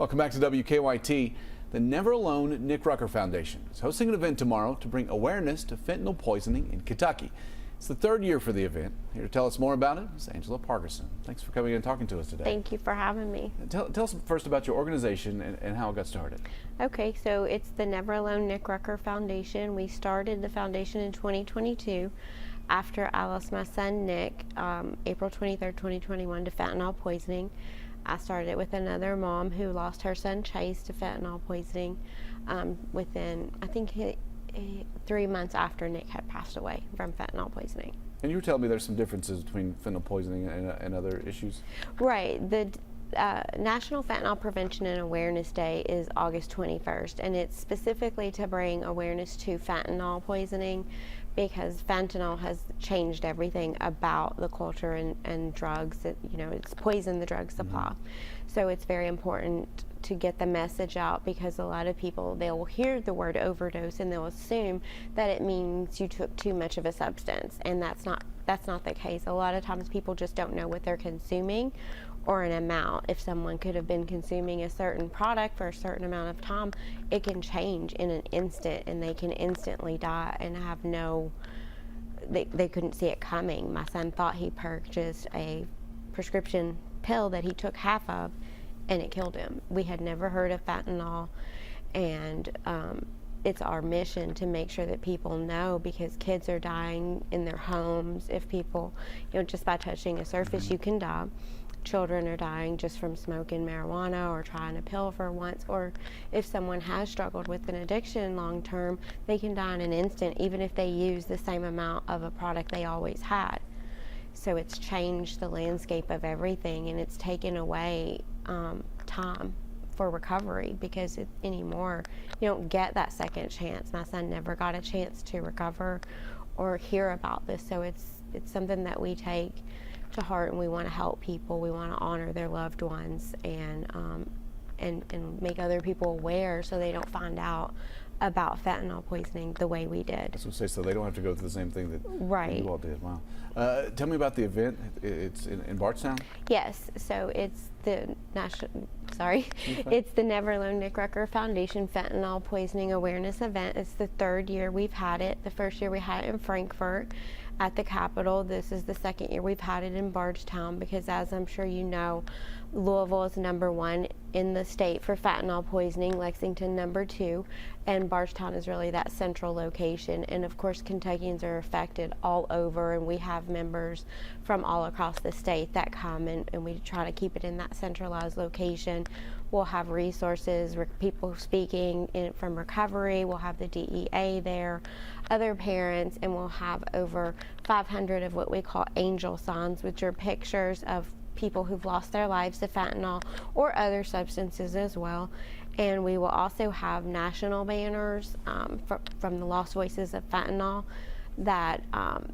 Welcome back to WKYT. The Never Alone Nick Rucker Foundation is hosting an event tomorrow to bring awareness to fentanyl poisoning in Kentucky. It's the third year for the event. Here to tell us more about it is Angela Parkerson. Thanks for coming in and talking to us today. Thank you for having me. Tell us first about your organization and how it got started. Okay, so it's the Never Alone Nick Rucker Foundation. We started the foundation in 2022 after I lost my son Nick, April 23rd, 2021 to fentanyl poisoning. I started it with another mom who lost her son Chase to fentanyl poisoning within, I think, 3 months after Nick had passed away from fentanyl poisoning. And you were telling me there's some differences between fentanyl poisoning and other issues? Right. The National Fentanyl Prevention and Awareness Day is August 21st, and it's specifically to bring awareness to fentanyl poisoning because fentanyl has changed everything about the culture and drugs. It's poisoned the drug supply. So it's very important to get the message out because a lot of people, they'll hear the word overdose and they'll assume that it means you took too much of a substance, and that's not the case. A lot of times people just don't know what they're consuming or an amount. If someone could have been consuming a certain product for a certain amount of time, it can change in an instant and they can instantly die and have they couldn't see it coming. My son thought he purchased a prescription pill that he took half of and it killed him. We had never heard of fentanyl, and it's our mission to make sure that people know, because kids are dying in their homes. If people, just by touching a surface, you can die. Children are dying just from smoking marijuana or trying a pill for once, or if someone has struggled with an addiction long term, they can die in an instant even if they use the same amount of a product they always had. So it's changed the landscape of everything, and it's taken away time for recovery because anymore you don't get that second chance. My son never got a chance to recover or hear about this, so it's something that we take to heart, and we want to help people. We want to honor their loved ones and make other people aware so they don't find out about fentanyl poisoning the way we did. So they don't have to go through the same thing that you all did. Wow. Tell me about the event. It's in Bardstown? Yes. So it's the it's the Never Alone Nick Rucker Foundation Fentanyl Poisoning Awareness Event. It's the third year we've had it. The first year we had it in Frankfort at the Capitol. This is the second year we've had it in Bardstown because, as I'm sure you know, Louisville is #1 in the state for fentanyl poisoning, Lexington #2, and Bardstown is really that central location. And of course, Kentuckians are affected all over, and we have members from all across the state that come, and we try to keep it in that centralized location. We'll have resources, people speaking from recovery, we'll have the DEA there, other parents, and we'll have over 500 of what we call angel signs, which are pictures of people who've lost their lives to fentanyl or other substances as well. And we will also have national banners from the Lost Voices of Fentanyl that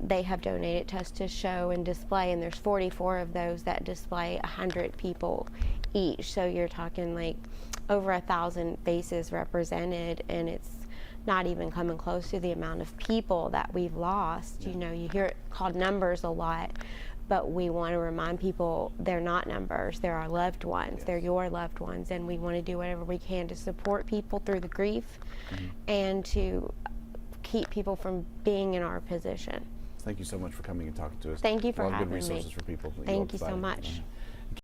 they have donated to us to show and display, and there's 44 of those that display 100 people each. So you're talking like over 1,000 faces represented, and it's not even coming close to the amount of people that we've lost. You hear it called numbers a lot, but we want to remind people they're not numbers, they're our loved ones, they're your loved ones, and we want to do whatever we can to support people through the grief and to keep people from being in our position. Thank you so much for coming and talking to us. Thank you for having me. A lot of good having me. resources for people. Thank you so much.